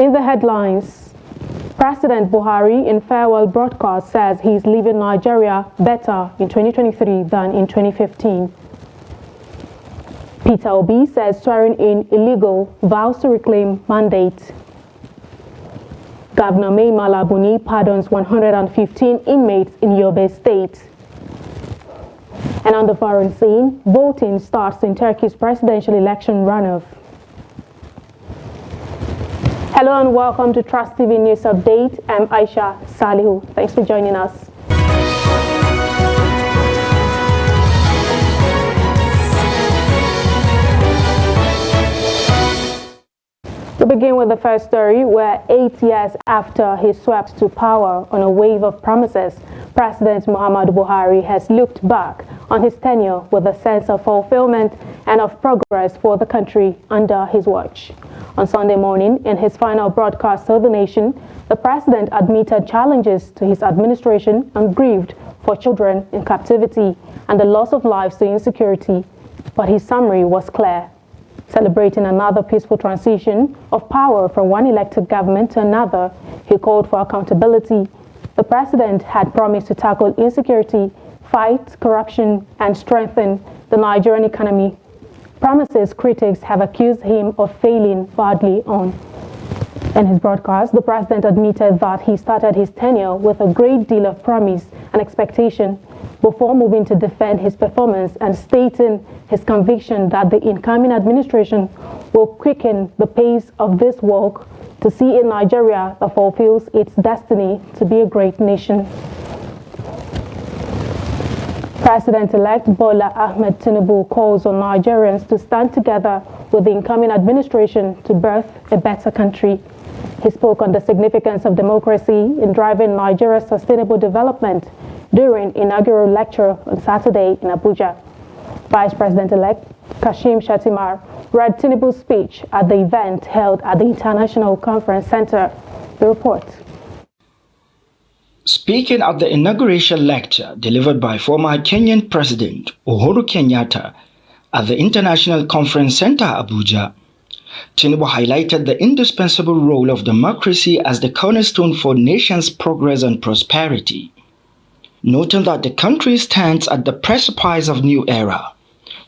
In the headlines, President Buhari in farewell broadcast says he's leaving Nigeria better in 2023 than in 2015. Peter Obi says swearing in illegal, vows to reclaim mandate. Governor Mai Mala Buni pardons 115 inmates in Yobe State. And on the foreign scene, voting starts in Turkey's presidential election runoff. Hello and welcome to Trust TV News Update. I'm Aisha Salihu. Thanks for joining us. We begin with the first story, where 8 years after he swept to power on a wave of promises, President Muhammadu Buhari has looked back on his tenure with a sense of fulfillment and of progress for the country under his watch. On Sunday morning, in his final broadcast to the nation, the president admitted challenges to his administration and grieved for children in captivity and the loss of lives to insecurity. But his summary was clear. Celebrating another peaceful transition of power from one elected government to another, he called for accountability. The president had promised to tackle insecurity, fight corruption, and strengthen the Nigerian economy. Promises critics have accused him of failing badly on. In his broadcast, the president admitted that he started his tenure with a great deal of promise and expectation before moving to defend his performance and stating his conviction that the incoming administration will quicken the pace of this work to see a Nigeria that fulfills its destiny to be a great nation. President-elect Bola Ahmed Tinubu calls on Nigerians to stand together with the incoming administration to birth a better country. He spoke on the significance of democracy in driving Nigeria's sustainable development during Inauguration Lecture on Saturday in Abuja. Vice President-elect Kashim Shettima read Tinubu's speech at the event held at the International Conference Center. The report. Speaking at the inauguration lecture delivered by former Kenyan President Uhuru Kenyatta at the International Conference Center, Abuja, Tinubu highlighted the indispensable role of democracy as the cornerstone for nation's progress and prosperity, noting that the country stands at the precipice of a new era,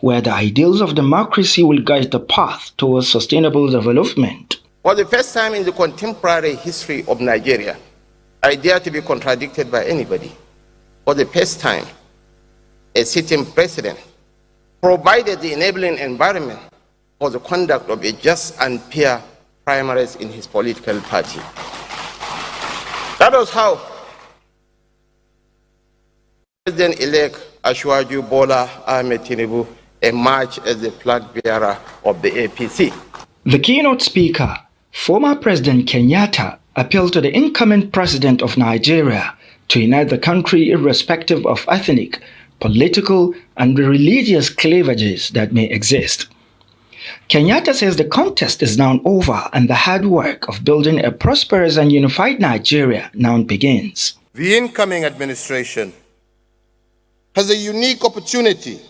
where the ideals of democracy will guide the path towards sustainable development. For the first time in the contemporary history of Nigeria, I dare to be contradicted by anybody. For the first time, a sitting president provided the enabling environment for the conduct of a just and fair primaries in his political party. That was how President-elect Asiwaju Bola Ahmed Tinubu emerged as the flag bearer of the APC. The keynote speaker, former President Kenyatta, appealed to the incoming president of Nigeria to unite the country irrespective of ethnic, political, and religious cleavages that may exist. Kenyatta says the contest is now over and the hard work of building a prosperous and unified Nigeria now begins. The incoming administration has a unique opportunity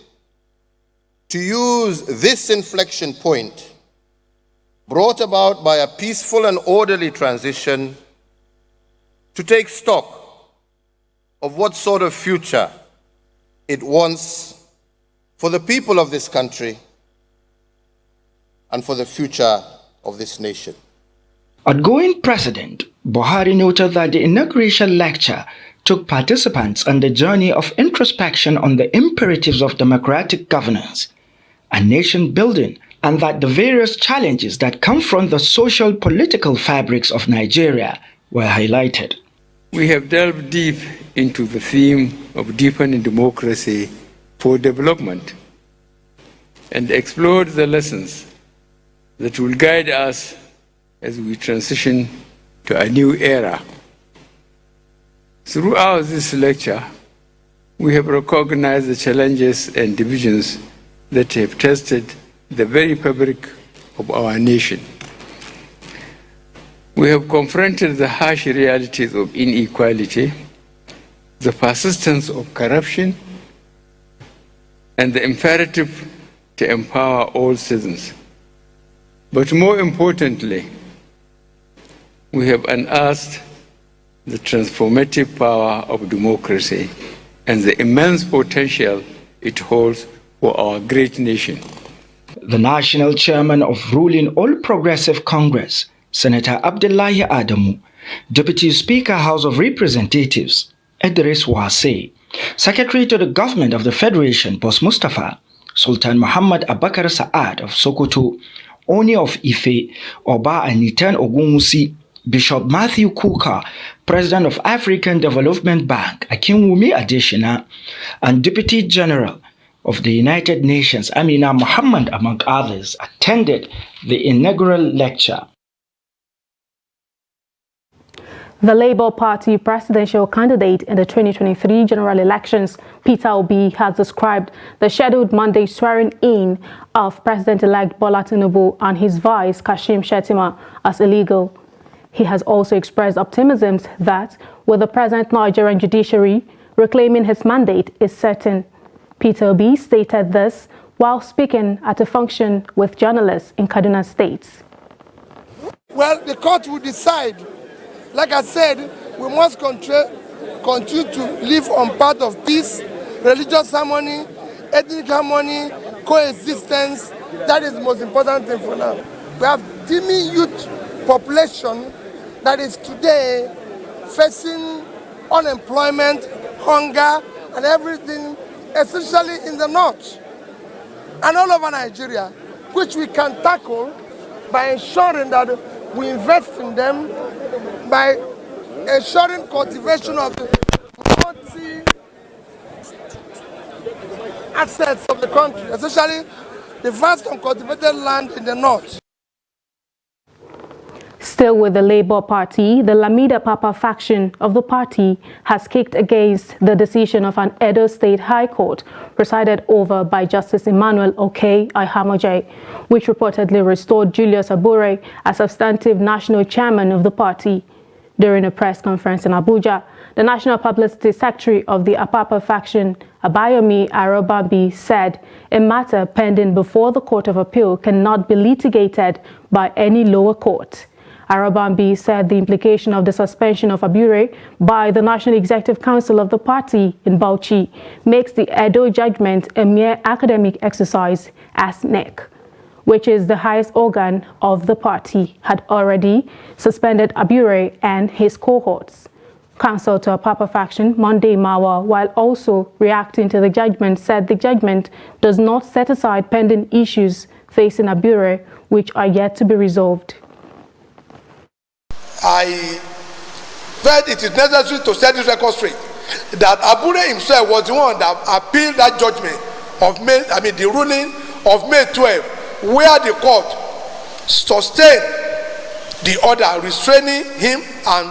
to use this inflection point brought about by a peaceful and orderly transition to take stock of what sort of future it wants for the people of this country and for the future of this nation. Outgoing President Buhari noted that the inauguration lecture took participants on the journey of introspection on the imperatives of democratic governance and nation building, and that the various challenges that confront the social political fabrics of Nigeria were highlighted. We have delved deep into the theme of deepening democracy for development and explored the lessons that will guide us as we transition to a new era. Throughout this lecture, we have recognized the challenges and divisions that have tested the very fabric of our nation. We have confronted the harsh realities of inequality, the persistence of corruption, and the imperative to empower all citizens. But more importantly, we have unearthed the transformative power of democracy and the immense potential it holds for our great nation. The national chairman of ruling All Progressive Congress, Senator Abdullahi Adamu, Deputy Speaker, House of Representatives, Idris Wase, Secretary to the Government of the Federation, Boss Mustafa, Sultan Muhammad Abakar Saad of Sokoto, Oni of Ife, Oba Anitan Ogunwusi, Bishop Matthew Kuka, President of African Development Bank, Akinwumi Adeshina, and Deputy General of the United Nations, Amina Muhammad, among others, attended the inaugural lecture. The Labour Party presidential candidate in the 2023 general elections, Peter Obi, has described the scheduled Monday swearing-in of President-elect Bola Tinubu and his vice, Kashim Shettima, as illegal. He has also expressed optimism that, with the present Nigerian judiciary, reclaiming his mandate is certain. Peter Obi stated this while speaking at a function with journalists in Kaduna State. Well, the court will decide. Like I said, we must continue to live on path of peace, religious harmony, ethnic harmony, coexistence. That is the most important thing for now. We have teeming youth population that is today facing unemployment, hunger, and everything, especially in the north and all over Nigeria, which we can tackle by ensuring that we invest in them, by ensuring cultivation of the assets of the country, especially the vast uncultivated land in the north. Still with the Labour Party, the Lamida Papa faction of the party has kicked against the decision of an Edo State High Court presided over by Justice Emmanuel Ahamojai, which reportedly restored Julius Abure as substantive national chairman of the party. During a press conference in Abuja, the National Publicity Secretary of the Apapa faction, Abayomi Arobambi, said a matter pending before the Court of Appeal cannot be litigated by any lower court. Arobambi said the implication of the suspension of Abure by the National Executive Council of the party in Bauchi makes the Edo judgment a mere academic exercise, as NEC, which is the highest organ of the party, had already suspended Abure and his cohorts. Counsel to Apapa faction, Monday Mawa, while also reacting to the judgment, said the judgment does not set aside pending issues facing Abure, which are yet to be resolved. I felt it is necessary to set this record straight that Abure himself was the one that appealed that judgment of the ruling of May 12, where the court sustained the order restraining him and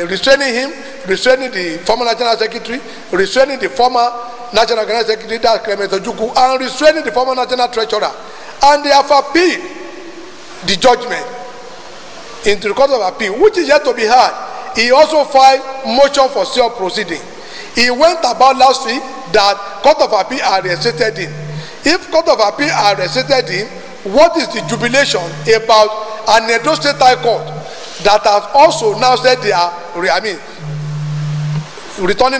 restraining the former National Secretary, restraining the former National Secretary, that's Clement Ojukwu, and restraining the former National Treasurer. And they have appealed the judgment into the Court of Appeal, which is yet to be heard. He also filed motion for sale proceeding. He went about last week that Court of Appeal are reinstated him. If Court of Appeal are reinstated him, what is the jubilation about an Edo State High Court that has also now said they are returning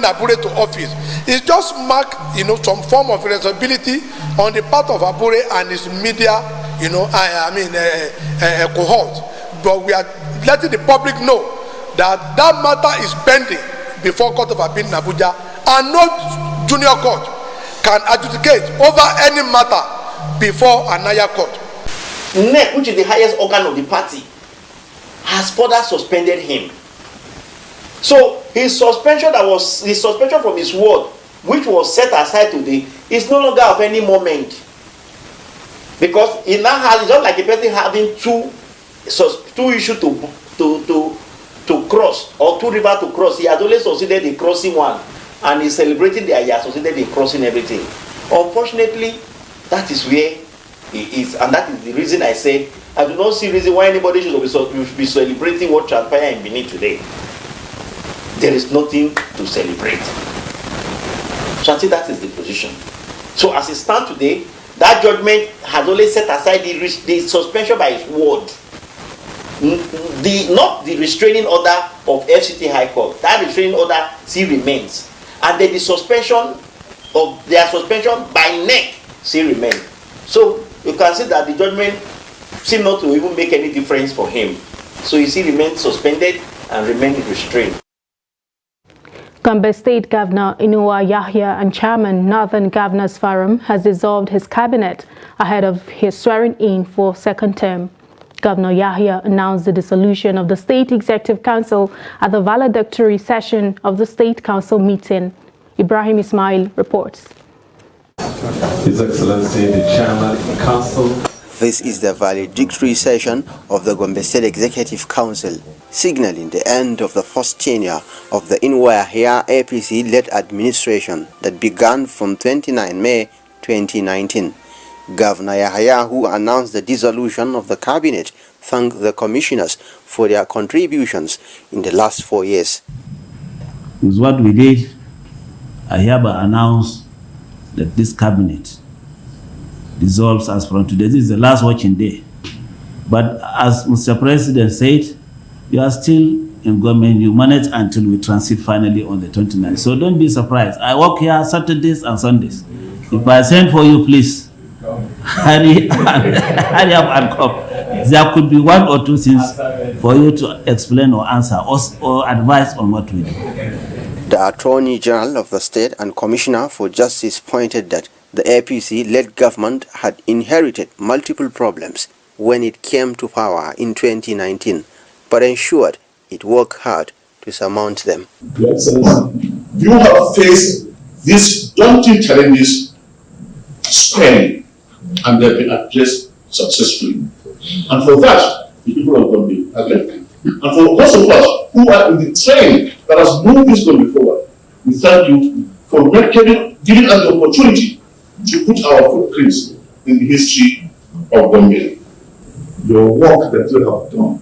Abure to office? It just marked some form of responsibility on the part of Abure and his media cohort. But we are letting the public know that that matter is pending before Court of Appeal in Abuja, and no junior court can adjudicate over any matter before a higher court. NEC, which is the highest organ of the party, has further suspended him. So his suspension from his word, which was set aside today, is no longer of any moment, because he now has, it's not like a person having two issues to cross, or two rivers to cross. He has only succeeded in crossing one, and he's celebrating that he has succeeded in crossing everything. Unfortunately, that is where he is, and that is the reason I say I do not see reason why anybody should be celebrating what transpired in Benin today. There is nothing to celebrate. So I think that is the position. So as it stands today, that judgment has only set aside the suspension by his word. not the restraining order of FCT High Court. That restraining order still remains, and then the suspension of their suspension by neck still remains. So you can see that the judgment seems not to even make any difference for him. So he still remains suspended and remains restrained. Yobe State Governor Yahaya and Chairman Northern Governors Forum has dissolved his cabinet ahead of his swearing-in for second term. Governor Yahaya announced the dissolution of the State Executive Council at the valedictory session of the State Council meeting. Ibrahim Ismail reports. His Excellency, the Chairman of the Council. This is the valedictory session of the Yobe State Executive Council, signaling the end of the first tenure of the Yahaya APC-led administration that began from 29 May 2019. Governor Yahaya, who announced the dissolution of the cabinet, thanked the commissioners for their contributions in the last 4 years. With what we did, I hereby announce that this cabinet dissolves as from today. This is the last working day. But as Mr. President said, you are still in government, you manage until we transit finally on the 29th. So don't be surprised. I work here Saturdays and Sundays. If I send for you, please, hurry up and come. There could be 1 or 2 things for you to explain or answer or advise on what we do. The Attorney General of the state and Commissioner for Justice pointed that the APC-led government had inherited multiple problems when it came to power in 2019, but ensured it worked hard to surmount them. Your Excellency, you have faced these daunting challenges squarely, and they've been addressed successfully. And for that, the people of Gombe are grateful. And for those of us who are in the train that has moved this Gombe forward, we thank you for giving us the opportunity to put our footprints in the history of Gombe. Your work that you have done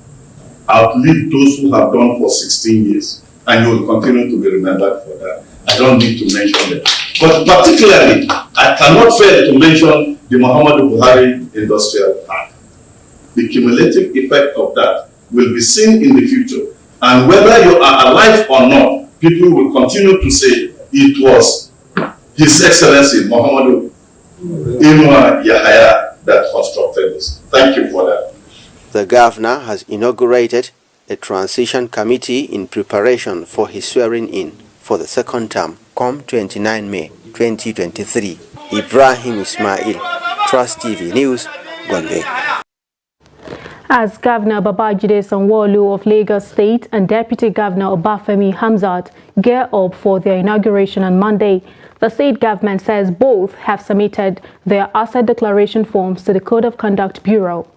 outlived those who have done for 16 years, and you will continue to be remembered for that. I don't need to mention them. But particularly, I cannot fail to mention the Muhammadu Buhari Industrial Park. The cumulative effect of that will be seen in the future. And whether you are alive or not, people will continue to say it was His Excellency Muhammadu Yahaya that constructed this. Thank you for that. The governor has inaugurated a transition committee in preparation for his swearing-in for the second term, come 29 May 2023. Ibrahim Ismail, Trust TV News, Gombe. As Governor Babajide Sanwo-Olu of Lagos State and Deputy Governor Obafemi Hamzat gear up for their inauguration on Monday, the state government says both have submitted their asset declaration forms to the Code of Conduct Bureau.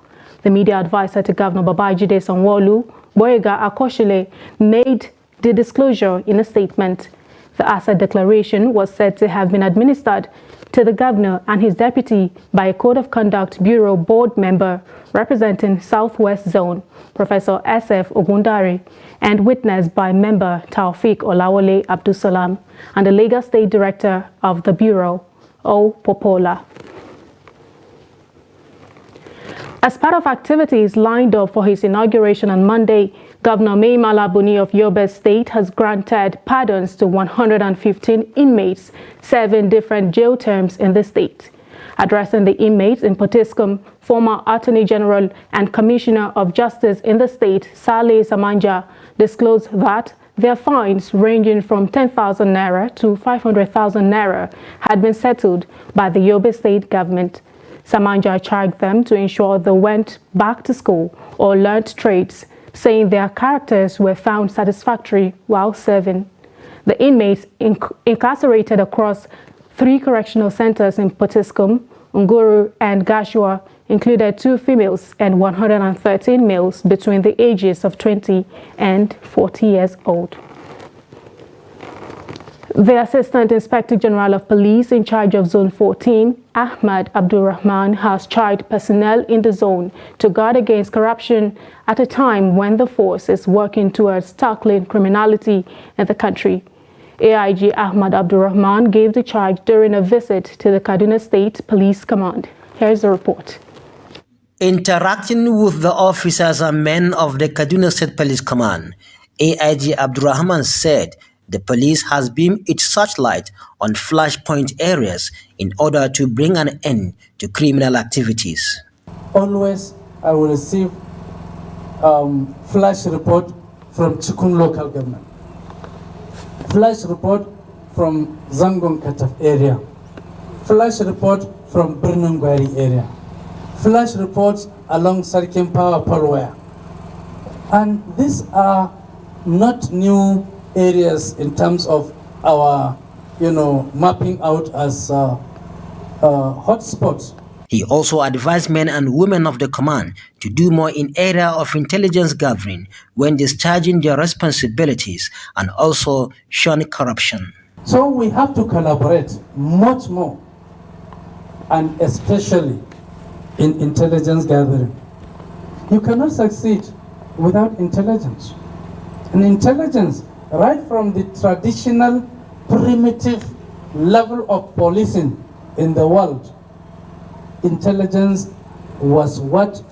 The media advisor to Governor Babajide Sanwo-Olu, Boyega Akoshile, made the disclosure in a statement. The asset declaration was said to have been administered to the governor and his deputy by a Code of Conduct Bureau board member representing Southwest Zone, Professor S.F. Ogundari, and witnessed by member Taufik Olawole Abdusalam and the Lagos State Director of the Bureau, O. Popola. As part of activities lined up for his inauguration on Monday, Governor Mai Mala Buni of Yobe State has granted pardons to 115 inmates serving different jail terms in the state. Addressing the inmates in Potiskum, former Attorney General and Commissioner of Justice in the state, Saleh Samanja, disclosed that their fines ranging from 10,000 naira to 500,000 naira had been settled by the Yobe State government. Samanja charged them to ensure they went back to school or learnt trades, saying their characters were found satisfactory while serving. The inmates incarcerated across 3 correctional centers in Potiskum, Nguru, and Gashua included 2 females and 113 males between the ages of 20 and 40 years old. The Assistant Inspector General of Police in charge of Zone 14, Ahmad Abdulrahman, has charged personnel in the zone to guard against corruption at a time when the force is working towards tackling criminality in the country. AIG Ahmad Abdulrahman gave the charge during a visit to the Kaduna State Police Command. Here's the report. Interacting with the officers and men of the Kaduna State Police Command, AIG Abdurrahman said the police has beamed its searchlight on flashpoint areas in order to bring an end to criminal activities. Always I will receive flash report from Chikun local government, flash report from Zangon Kataf area, flash report from Birnungwari area, flash reports along Sarkin Power Polware. And these are not new areas in terms of our, mapping out as hotspots. He also advised men and women of the command to do more in area of intelligence gathering when discharging their responsibilities and also shun corruption. So we have to collaborate much more, and especially in intelligence gathering. You cannot succeed without intelligence. And intelligence, right from the traditional primitive level of policing in the world, intelligence was what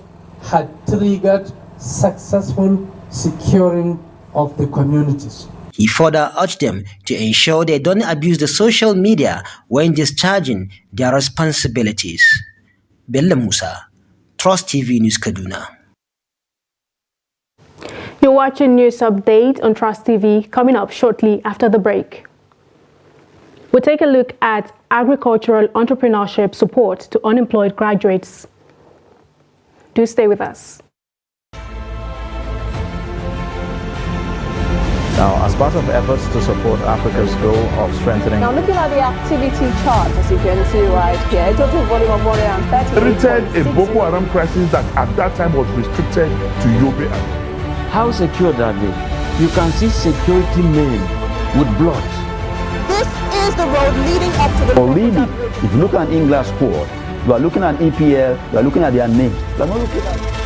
had triggered successful securing of the communities. He further urged them to ensure they don't abuse the social media when discharging their responsibilities. Bello Musa, Trust TV News, Kaduna. You're watching News Update on Trust TV, coming up shortly after the break. We'll take a look at agricultural entrepreneurship support to unemployed graduates. Do stay with us. Now, as part of efforts to support Africa's goal of strengthening... Now, looking at the activity chart, as you can see right here, a total volume of 130. Created a Boko Haram crisis that at that time was restricted to Yobe. How secure are they? You can see security men with blood. This is the road leading up to the... Already, if you look at English squad, you are looking at EPL, you are looking at their names. You are not looking at...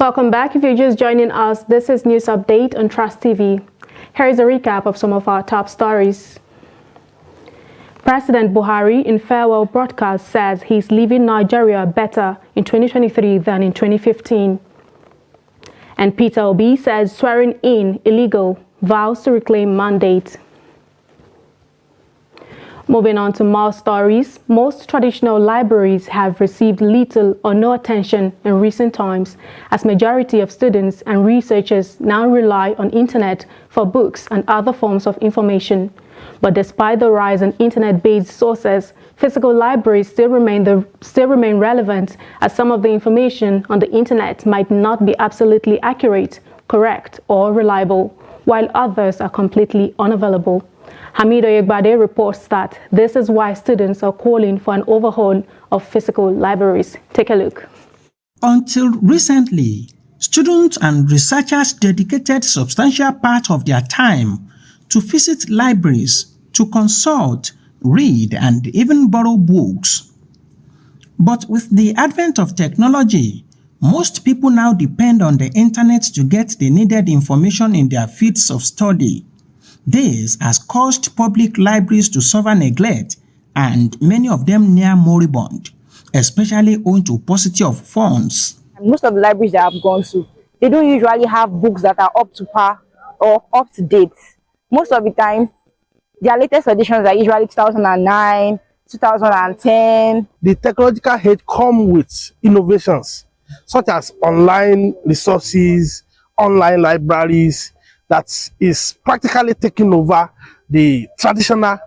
Welcome back. If you're just joining us, this is News Update on Trust TV. Here is a recap of some of our top stories. President Buhari in farewell broadcast says he's leaving Nigeria better in 2023 than in 2015. And Peter Obi says swearing in illegal, vows to reclaim mandate. Moving on to more stories, most traditional libraries have received little or no attention in recent times, as majority of students and researchers now rely on internet for books and other forms of information. But despite the rise in internet-based sources, physical libraries still remain relevant, as some of the information on the internet might not be absolutely accurate, correct, or reliable, while others are completely unavailable. Hamido Yegbade reports that this is why students are calling for an overhaul of physical libraries. Take a look. Until recently, students and researchers dedicated substantial part of their time to visit libraries, to consult, read, and even borrow books. But with the advent of technology, most people now depend on the internet to get the needed information in their fields of study. This has caused public libraries to suffer neglect, and many of them near moribund, especially owing to paucity of funds. Most of the libraries that I've gone to, they don't usually have books that are up to par or up to date. Most of the time, their latest editions are usually 2009, 2010. The technological aid come with innovations, such as online resources, online libraries, that is practically taking over the traditional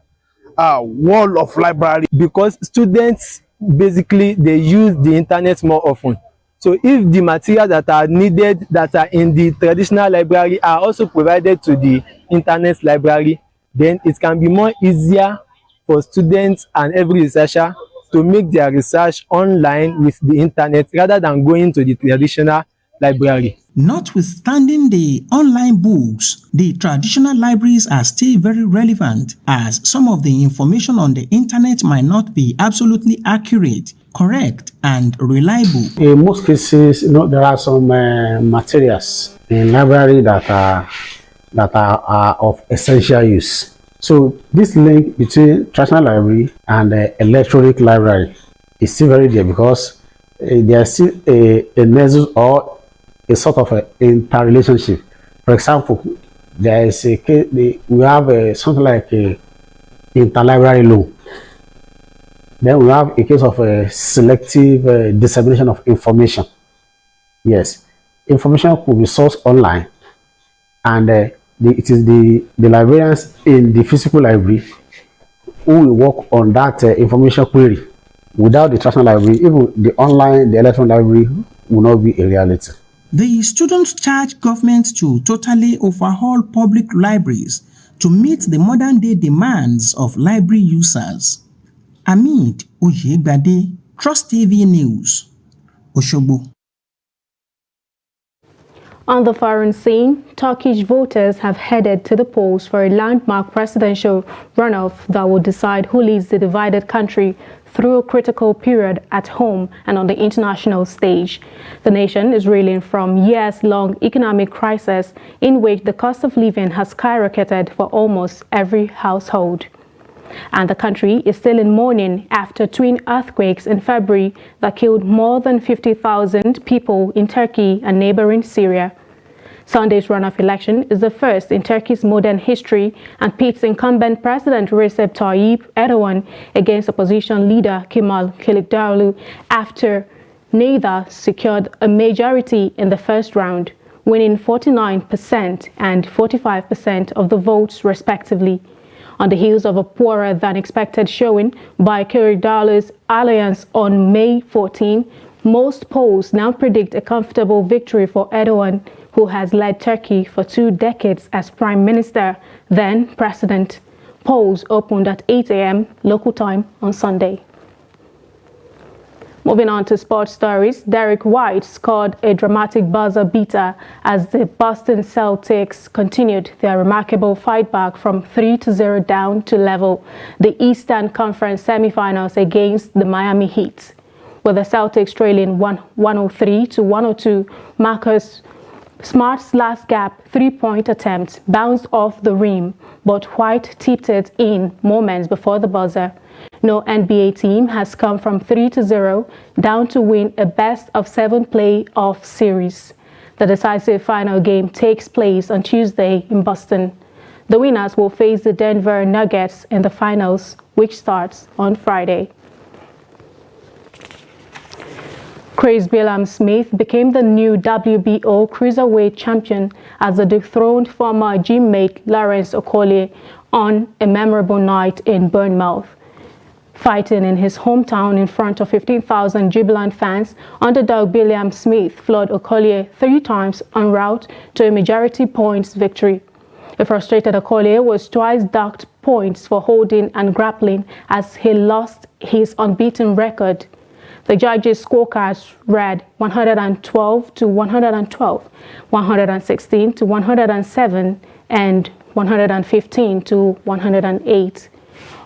wall of library. Because students, basically, they use the internet more often. So if the materials that are needed, that are in the traditional library, are also provided to the internet library, then it can be more easier for students and every researcher to make their research online with the internet rather than going to the traditional library. Notwithstanding the online books, the traditional libraries are still very relevant, as some of the information on the internet might not be absolutely accurate, correct, and reliable. In most cases, there are some materials in library that are of essential use. So this link between traditional library and electronic library is still very there, because there is still a nexus or a sort of interrelationship. For example, there is a case, we have something like a interlibrary loan. Then we have a case of a selective dissemination of information. Yes, information could be sourced online, and it is the librarians in the physical library who will work on that information query. Without the traditional library, even the electronic library will not be a reality. The students charge government to totally overhaul public libraries to meet the modern-day demands of library users. Amid Oyegbade, Trust TV News, Osogbo. On the foreign scene, Turkish voters have headed to the polls for a landmark presidential runoff that will decide who leads the divided country through a critical period at home and on the international stage. The nation is reeling from years-long economic crisis in which the cost of living has skyrocketed for almost every household. And the country is still in mourning after twin earthquakes in February that killed more than 50,000 people in Turkey and neighboring Syria. Sunday's runoff election is the first in Turkey's modern history and pits incumbent President Recep Tayyip Erdogan against opposition leader Kemal Kılıçdaroğlu after neither secured a majority in the first round, winning 49% and 45% of the votes respectively. On the heels of a poorer than expected showing by Kılıçdaroğlu's alliance on May 14, most polls now predict a comfortable victory for Erdogan, who has led Turkey for 2 decades as Prime Minister, then President. Polls opened at 8 a.m. local time on Sunday. Moving on to sports stories, Derek White scored a dramatic buzzer beater as the Boston Celtics continued their remarkable fight back from 3-0 down to level the Eastern Conference semifinals against the Miami Heat. With the Celtics trailing 103-102, Marcus Smart's last gap 3-point attempt bounced off the rim, but White tipped it in moments before the buzzer. No NBA team has come from 3-0 down to win a best-of-7 playoff series. The decisive final game takes place on Tuesday in Boston. The winners will face the Denver Nuggets in the finals, which starts on Friday. Chris Billam-Smith became the new WBO cruiserweight champion as the dethroned former gymmate Lawrence Okolie on a memorable night in Bournemouth. Fighting in his hometown in front of 15,000 jubilant fans, underdog Billam-Smith floored Okolie 3 times en route to a majority points victory. A frustrated Okolie was twice docked points for holding and grappling as he lost his unbeaten record. The judges' scorecards read 112-112, 116-107, and 115-108.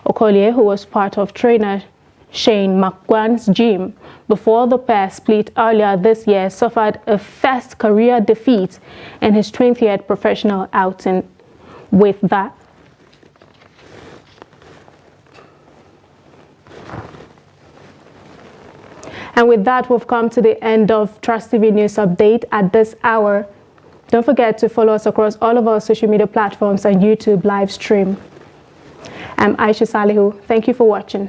Okolie, who was part of trainer Shane McGowan's gym before the pair split earlier this year, suffered a first career defeat in his 20th professional outing. With that, we've come to the end of Trust TV News Update at this hour. Don't forget to follow us across all of our social media platforms and YouTube live stream. I'm Aisha Salihu. Thank you for watching.